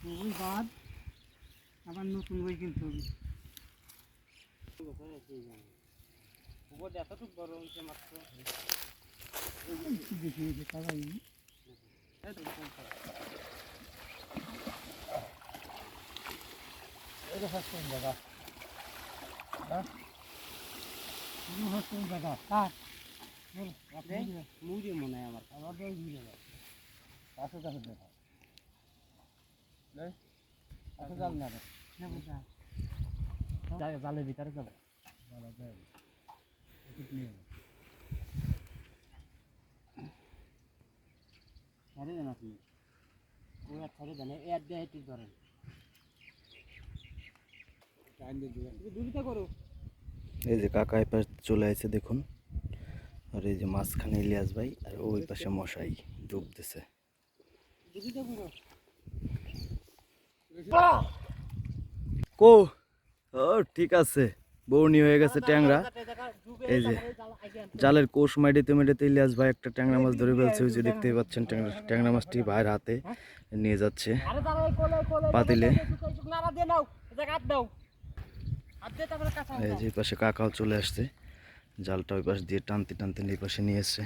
ওই বাদ আবার নতুন বই কিনতে হবে। এতটুকু বড় হয়েছে মাত্র দেখি কাকাই এটা হচ্ছে দাদা হচ্ছে দাদা কার মুড়ি মনে হয় আমার আমার তো মুড়ি কাছে কাছে দেখা কাছে যাল না জালের ভিতরে যাবে ছাড়ে দেন আপনি ওই আর ছাড়ে দেন এর দিয়ে হেঁটে ধরেন দুবিটা করো। এই যে কাকা এই পাশে চলে আসছে দেখুন, আর এই যে মাঝখানে ইলিয়াস ভাই আর ওই পাশে মশাই ডুব দিছে। কো ও ঠিক আছে, বৌনি হয়ে গেছে ট্যাংরা। এই যে জালের কোষ মাটিতে মেটিতে ইলিয়াস ভাই একটা ট্যাংরা মাছ ধরে ফেলছে, ওই যে দেখতেই পাচ্ছেন ট্যাংরা মাছটি ভাইয়ের হাতে নিয়ে যাচ্ছে পাতিলে। এই যে পাশে কাকাও চলে আসছে, জালটা ওই পাশ দিয়ে টানতে টানতে এই পাশে নিয়ে এসছে।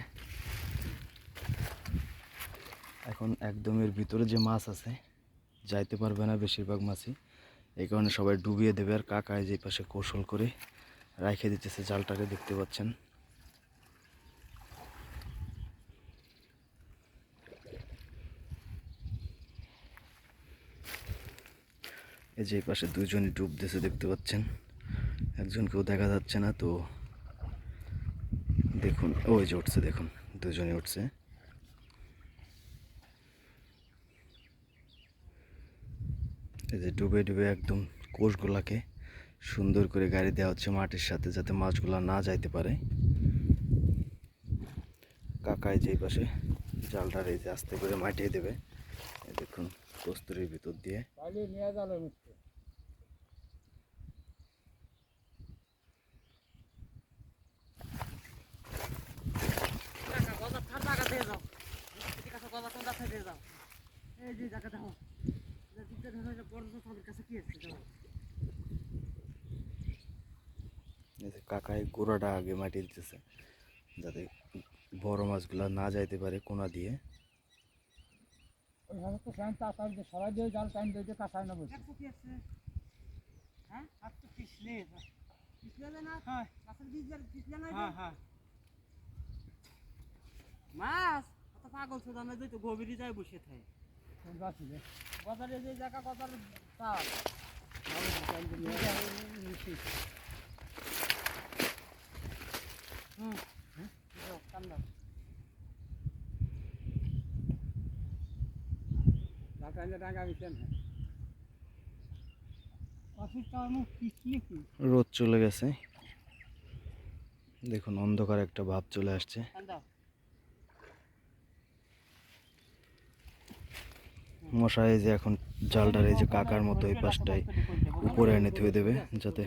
এখন একদমের ভিতরে যে মাছ আছে যাইতে পারবে না বেশিরভাগ মাছই, এই কারণে সবাই ডুবিয়ে দেবে। আর কাকায় যে পাশে কৌশল করে রাখে দিতেছে জালটাকে, দেখতে পাচ্ছেন। এই যে পাশে দুইজনই ডুব দিয়েছে দেখতে পাচ্ছেন, একজনকেও দেখা যাচ্ছে না। তো দেখুন ওই যে উঠছে, দেখুন দুজনে উঠছে। এই যে ডুবে ডুবে একদম কোষগুলাকে সুন্দর করে গাড়ি দেওয়া হচ্ছে মাটির সাথে, যাতে মাছগুলা না যাইতে পারে। কাকায় যেই পাশে জালটার এই যে আস্তে করে মাটিয়ে দেবে, দেখুন কস্তুরির ভিতর দিয়ে। কাকায় গোড়াটা আগে মাটি দিতেছে যাতে বড় মাছগুলা না যাইতে পারে কোনা দিয়ে। সবাই দিয়ে জাল টাইম দিয়ে কাঁচায় না বলছে হ্যাঁ আর তো পিছলে না হ্যাঁ মাছের বীজ হ্যাঁ হ্যাঁ মাছ অত পাগল ছোট না তো গভীরে যায় বসে থাকে বাজারে যে জায়গা বাজার তার রোদ চলে গেছে, দেখুন অন্ধকার একটা ভাব চলে আসছে। মশাই যে এখন জালটার এই যে কাকার মতো এই পাশটায় উপরে এনে থুয়ে দেবে, যাতে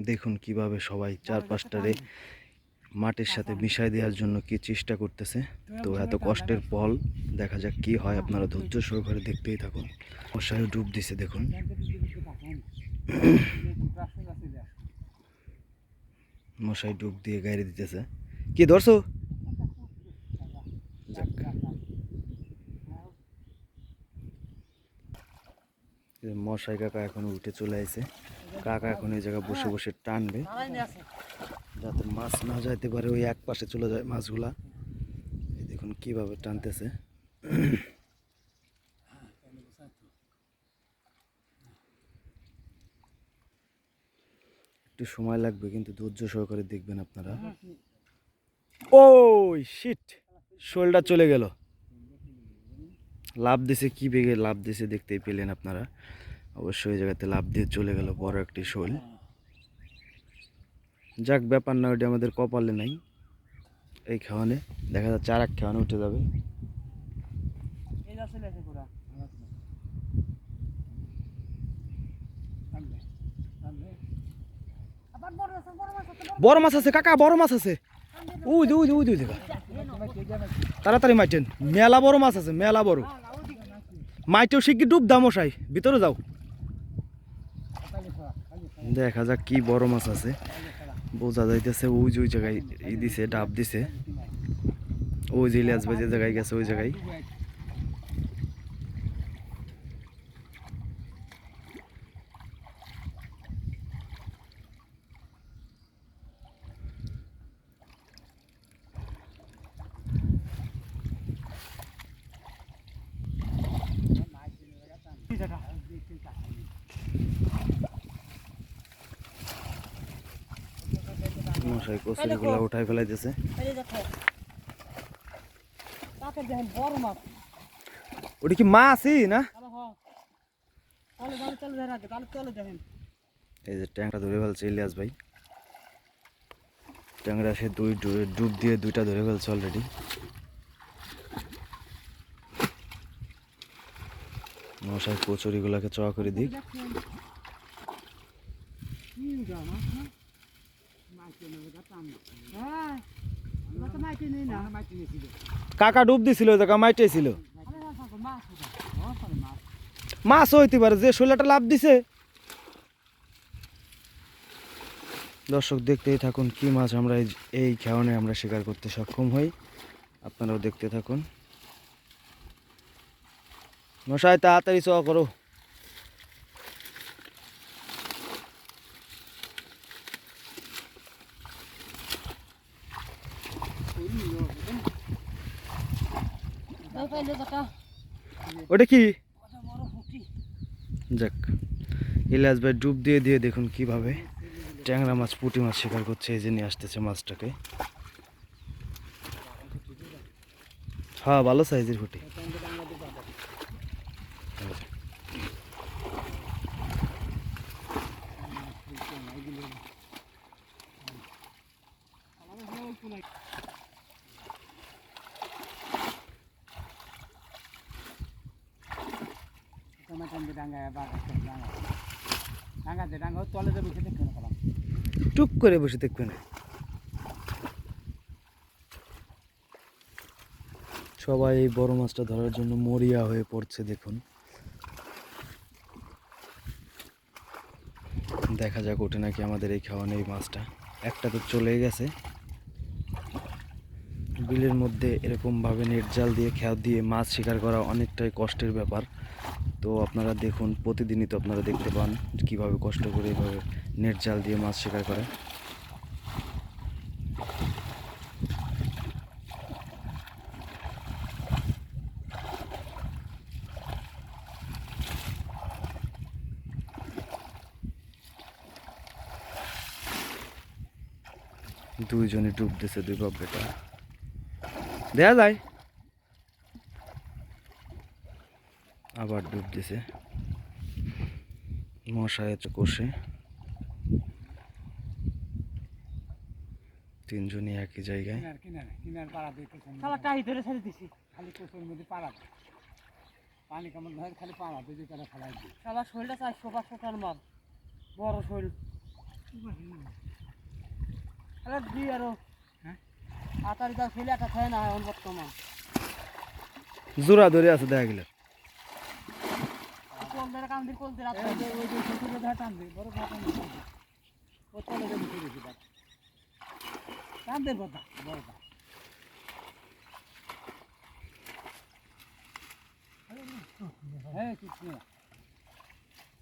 দেখুন কিভাবে সবাই চারপাশটারে মাটির সাথে মিশাই দেওয়ার জন্য কি চেষ্টা করতেছে। তো এত কষ্টের ফল দেখা যাক কি হয়, আপনারা ধৈর্য সহকারে দেখতেই থাকুন। মশাই ডুব দিছে দেখুন, মশাই ডুব দিয়ে গাড়ি দিতেছে। কি ধরছো? মশাই কাকা এখন উঠে চলে আসে, কাকা এখন এই জায়গায় বসে বসে টানবে যাতে মাছ না যাইতে পারে, ওই এক পাশে চলে যায় মাছগুলা। এই দেখুন কিভাবে টানতেছে। একটু সময় লাগবে কিন্তু ধৈর্য সহকারে দেখবেন আপনারা। ওই শিট, শোলটা চলে গেল, লাভ দিছে, কি বেগে লাভ দিছে দেখতেই পেলেন আপনারা। অবশ্যই এই জায়গাতে লাভ দিয়ে চলে গেল বড় একটি শোল। যাক ব্যাপার না, ওইটা আমাদের কপালে নাই। এই খাওয়ানে দেখা যাচ্ছে আর এক খাওয়ানে উঠে যাবে। যা চলে আসে পুরা আবার বড় মাছ আছে কাকা, বড় মাছ আছে। ওই যে ওই যে ওই যে তাড়াতাড়ি মাইটেন, মেলা বড় মাছ আছে, মেলা বড়। মাইটেও শিগগির ডুব দাও মশাই, ভিতরে যাও। দেখা যাক কি বড় মাছ আছে, বোঝা যাইতেছে। ওই যে ওই জায়গায় ই দিছে, ডাব দিছে। ওই যে ইলিয়াস ভাই যে জায়গায় গেছে ওই জায়গায়। মশাই কচুরিগুলা উঠাই ফেলাইতেছে। বড় মাছ ওটা কি মাছই না? এই যে ট্যাংরা ধরে ফেলছে ইলিয়াস ভাই। ট্যাংরা সে ডুব দিয়ে দুইটা ধরে ফেলছে অলরেডি। মশাই কচুরিগুলাকে চড়া করে দিক। কাকা ডুব দিছিল, মাইটে ছিল। মাছ হইতে পারে, যে শৈলাটা লাভ দিছে। দর্শক দেখতেই থাকুন কি মাছ আমরা এই খাওয়ানে আমরা শিকার করতে সক্ষম হই। আপনারাও দেখতে থাকুন। মশাই তাড়াতাড়ি চড়া করো। ওটা কি? যাক, ইলিয়াস ভাই ডুব দিয়ে দিয়ে দেখুন কিভাবে ট্যাংরা মাছ পুঁটি মাছ শিকার করছে। এই যে নিয়ে আসতেছে মাছটাকে। হ্যাঁ, ভালো সাইজের পুঁটি। টুক করে বসে দেখবেন। সবাই এই বড় মাছটা ধরার জন্য মরিয়া হয়ে পড়ছে। দেখুন, দেখা যাক ওঠে নাকি আমাদের এই খাওয়ানো এই মাছটা। একটা তো চলেই গেছে। বিলের মধ্যে এরকমভাবে নেট জাল দিয়ে খেয়া দিয়ে মাছ শিকার করা অনেকটাই কষ্টের ব্যাপার। তো আপনারা দেখুন, প্রতিদিনই তো আপনারা দেখতে পান কিভাবে কষ্ট করে এভাবে নেট জাল দিয়ে মাছ শিকার করে। দুইজনে ডুব দিছে, দুই বাপ বেটা। দেখা যায় আবার ডুব দিছে। মশায় কষে তিনজনই একই জায়গায়। পানি কেমন খালি পাড়া দুই তারা খেলাই শালা শরীরটা 400-500 টাকার মাল, বড় শরীর। দি আরো আতারি দা ছেলে একটা খায় না এখন বর্তমান জোড়া ধরে আছে দেখা গেল।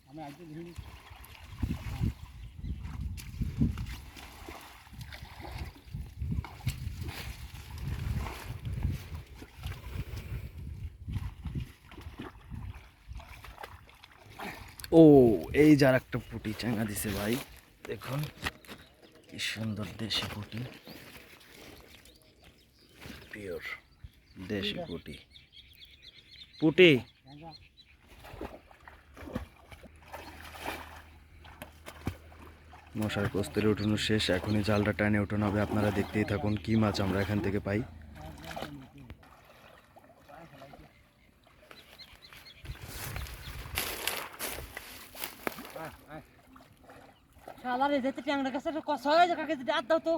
আমি আজকে ধরি ও, এই যার একটা পুঁটি চাঙ্গা দিছে ভাই। দেখুন কি সুন্দর দেশি পুঁটি, পিওর দেশি পুঁটি। পুঁটি মশার কস্তুরি উঠানো শেষ, এখনই জালটা টানে উঠানো হবে। আপনারা দেখতেই থাকুন কি মাছ আমরা এখান থেকে পাই। শালারে যেতে ট্যাংরা কাছে একটা কষা হয়ে যায় কাকে যদি আর দাও তো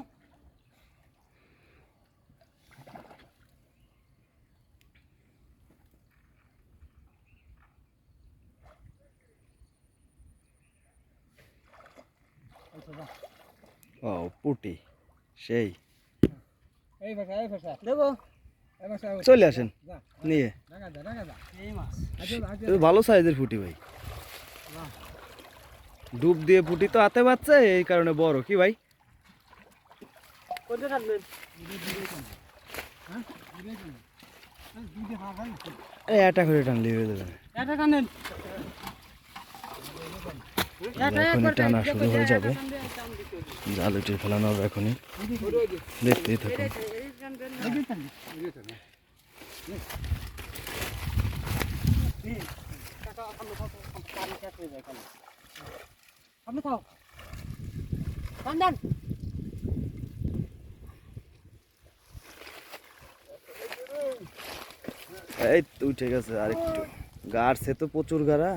ও পুটি সেই এই ভাষা দেবো চলে আসেন নিয়ে এই মাছ তো ভালো সাইজের পুটি ভাই ডুব দিয়ে পুটি তো হাতে পাচ্ছে এই কারণে বড় কি ভাই কোনটা রাখবেন এই এটা করে টানলে হয়ে যাবে এটা কানেন এখনই টানা শুরু হয়ে যাবে জাল উঠে ফেলানো হবে এখনই দেখতেই থাকুন আপনি খাও কান্দান এই তো উঠে গেছে আরেকটু গাড়ছে তো প্রচুর গাড়া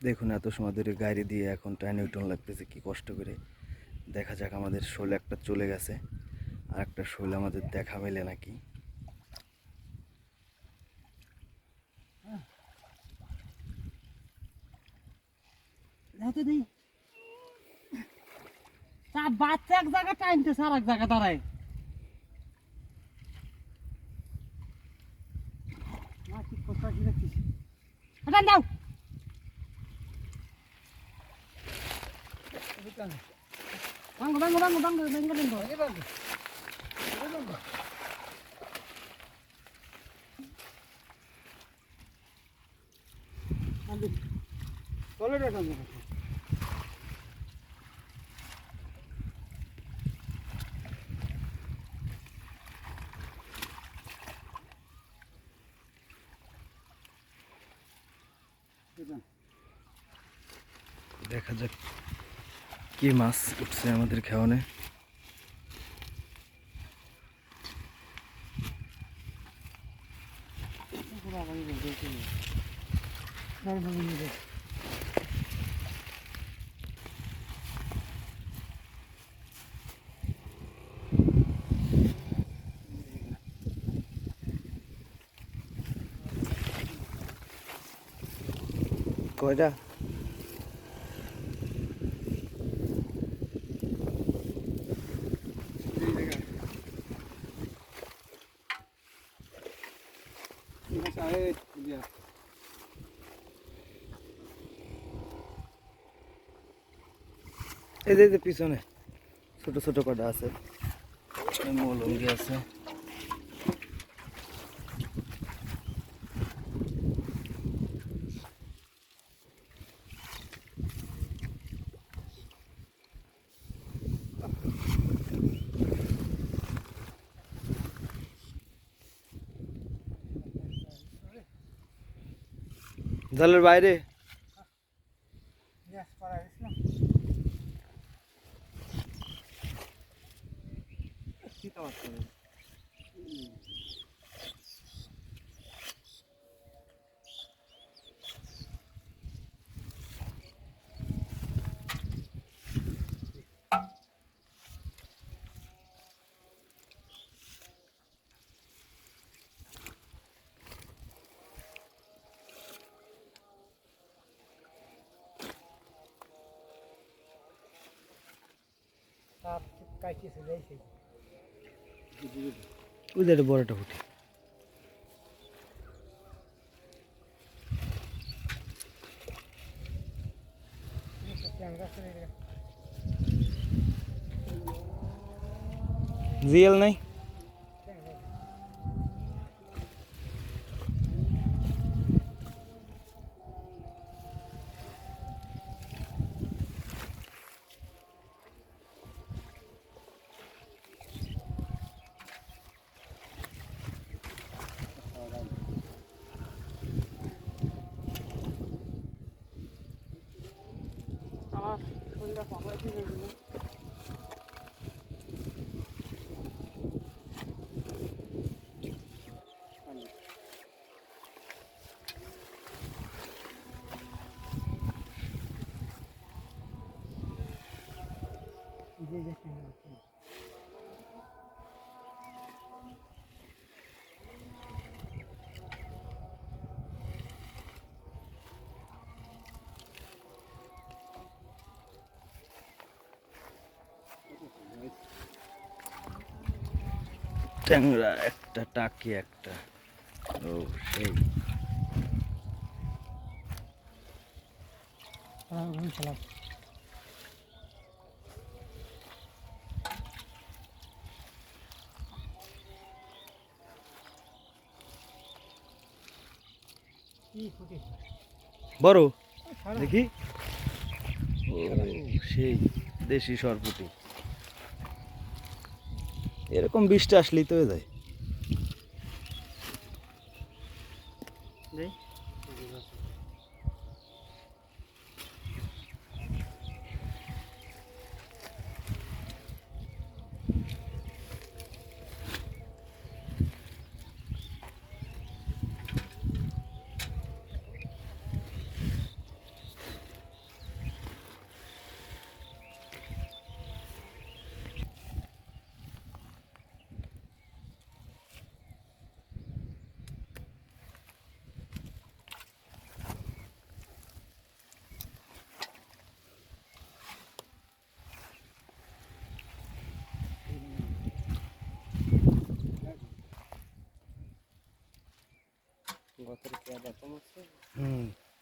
দেখুন এত সময় ধরে গাড়ি দিয়ে এখন টাইনে উঠন লাগতেছে কি কষ্ট করে দেখা যাক আমাদের শোল একটা চলে গেছে আর একটা শোল আমাদের দেখা মেলে নাকি যাইতে দিই তা বাচ্চা এক জায়গা টাইমতেছে আর এক জায়গা দাঁড়ায় ঠিক কথা কি দেখছিস এটা দাও বাঙ্গো বাঙ্গো বাঙ্গো বাঙ্গো বাঙ্গো বাঙ্গো চলো রে বাঙ্গো দেখা যাক কি মাছ উঠছে আমাদের খাওয়ানে কয়টা এই যে পিছনে ছোট ছোট কটা আছে মৌলঙ্গি আছে জালের বাইরে ওদের বড়টা ফুটে জিএল নাই আমার শরীরটা পাওয়া ট্যাংরা একটা, টাকি একটা। ও সেই বড় দেখি। ও সেই দেশি সরপুটি, এরকম 20টা আসলেই তো হয়ে যায়।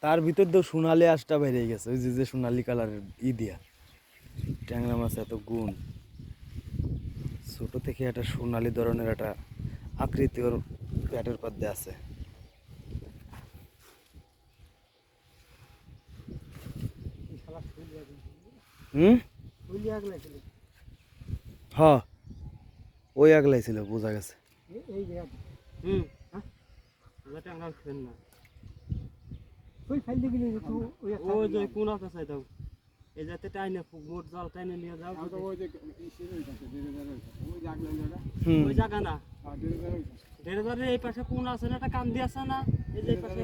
তার ভিতর তো সোনালি আঁশটা বেরিয়ে গেছে, ওই যে সোনালি কালারের দিয়া। ট্যাংরা মাছ এত গুণ, ছোট থেকে একটা সোনালি ধরনের একটা আকৃতি ওর পেটের মধ্যে আছে। হ্যাঁ ওই আগলাই ছিল, বোঝা গেছে। এই যাতে টাইনে মোট জাল টাইনে নিয়ে যাও, ওই জায়গা না দেড়বারে এই পাশে কোন আছে না, একটা কান্দি আছে না, এই যে পাশে।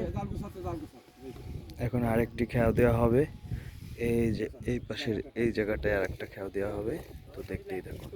এখন আরেকটি খেয়া দেওয়া হবে, এই যে এই পাশের এই জায়গাটায় আরেকটা খেয়া দেওয়া হবে, তো দেখতেই থাকুন।